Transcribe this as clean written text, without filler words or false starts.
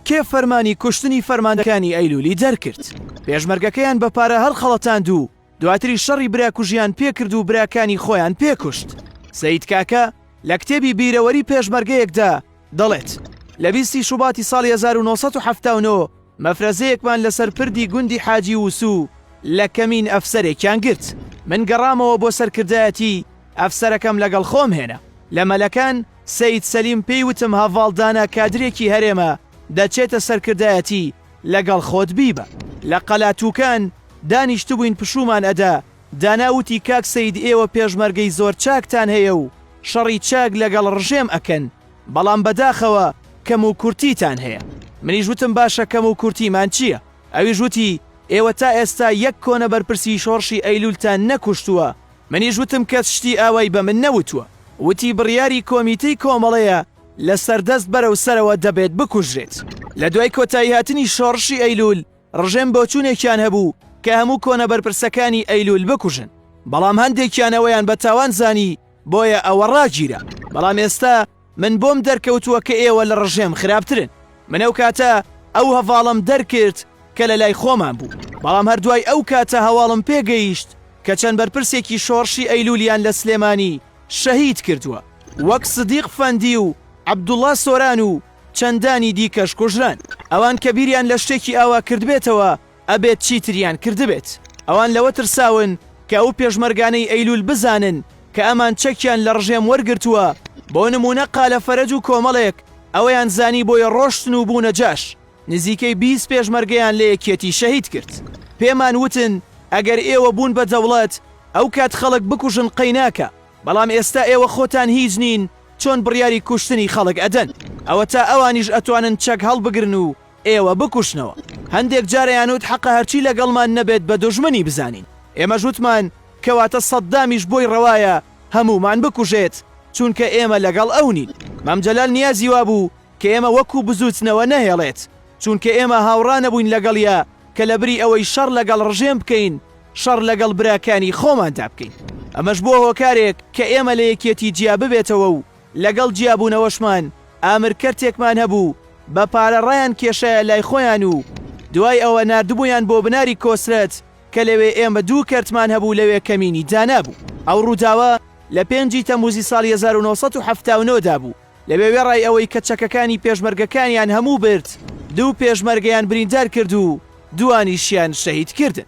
کێ فەرمانی کوشتنی فەرماندەکانی ئەیلولی دەرکرد. پێشمەرگەکەیان بە پارە هەڵخەڵەتاند و دواتری شەڕی براکوژیان پێکرد و براکانی خۆیان پێکوشت. سەید کاکە لە کتێبی بیرەوەری پێشمەرگەیەکدا دەڵێت لە 20 شوباتی ساڵی 1970 مەفرەزەیەکمان لەسەر پردی گوندی حاجی وسوو لە کەمین ئەفسەرێکیان گرت. من گەڕامەوە بۆ سەرکردایەتی ئەفسەرەکەم لەگەڵ خۆم هێنا. لە مەلەکان سەید سەلیم پێی وتم هەڤاڵدانە کادرێکی هەرێمە دەچێتە سەرکردایەتی لەگەڵ خۆت بیبە. لە قەلاتووکان دانیشت بووین پشومان ئەدا. داناوتی کاک سەید ئێوە پێشمەرگەی زۆر چاکتان هەیە و شەڕی چاک لەگەڵ ڕژێم ئەکەن، بەڵام بەداخەوە کەم و کورتیتان هەیە. منیش وتم باشە کەم و کورتیمان چییە؟ ئەویش وتی ئێوە تا ئێستا یەک کۆنە بەرپرسی شۆڕشی ئەیلولتان نەکوشتووە. منیش وتم کەس شتی ئاوای بە من نەوتووە. وتی بڕیاری کۆمیتەی کۆمەڵەیە لە سەردەست بەرەو سەرەوە دەبێت بکوژرێت. لە دوای کۆتایی هاتنی شۆڕشی ئەیلول ڕژێم بۆچوونێکیان هەبوو کە هەموو کۆنە بەرپرسەکانی ئەیلول بکوژن، بەڵام هەندێکیانەوەیان بە تاوان زانی بۆیە ئەوە ڕاگیرە. بەڵام ئێستا من بۆم دەرکەوتووە کە ئێوە لە ڕژێم خراپترن. من ئەو کاتە ئەو هەڤاڵم دەرکرد کە لە لای خۆمان بوو، بەڵام هەردوای ئەو کاتە هەواڵم پێگەیشت کە چەند بەرپرسێکی شۆڕشی ئەیلولیان لە سلێمانی شەهید کردووە، وەک سدیق فەندی و عەبدوڵڵا سۆران و چەندانی دیکەش کوژران. ئەوان کە بیریان لە شتێکی ئاوا کردبێتەوە ئەبێت چیتریان کردبێت. ئەوان لەوە ترساون کە ئەو پێشمەرگانەی ئەیلول بزانن کە ئەمان چەکیان لە ڕژێم وەرگرتووە. بۆ نمونە قالە فەرەج و کۆمەڵێک ئەوەیان زانی بۆیە ڕۆشتن و بوونە جاش. نزیکەی 20 پێشمەرگەیان لە یەکێتی شەهید کرد. پێمان وتن ئەگەر ئێوە بوون بە دەوڵەت ئەو کات خەڵک بکوژن قەیناکە، بەڵام ئێستا ئێوە خۆتان هیچ نین چۆن بڕیاری کوشتنی خەڵک ئەدەن. ئەوە تا ئەوانیش ئەتوانن چەک هەڵبگرن و ئێوە بکوشنەوە. هەندێک جارەیان وت حەقە هەرچی لەگەڵمان نەبێت بە دژمنی بزانین. ئێمە ژوتمان کەواتە سەددامیش بۆی ڕەوایە هەمومان بکوژێت چونکە ئێمە لەگەڵ ئەو نین. مەمجەلال نیازی وا بوو کە ئێمە وەکو بزوتنەوە نەهێڵێت، چونکە ئێمە هاوڕانە بووین لەگەڵیا کە لەبری ئەوەی شەڕ لەگەڵ ڕژێم بکەین شەڕ لەگەڵ براکانی خۆماندا بکەین. ئەمەش بۆ هۆکارێک کە ئێمە لە یەکێتی جیا ببێتەوە و لەگەڵ جیابوونەوەشمان ئامرکەرتێکمان هەبوو بە پارە ڕایان کێشایە لای خۆیان و دوای ئەوە نردبوویان بۆ بناری کۆسرەت کە لەوێ ئێمە 2 کەرتمان هەبوو لەوێ کەمینی دانابوو. ئەو ڕووداوە لە 5 تەموزی ساڵی 1970 دا بوو. لەوێ وێڕای ئەوەی کە چەکەکانی پێشمەرگەکانیان هەموو برد 2 پێشمەرگەیان بریندار کرد و 2 شیان شەهید کردن.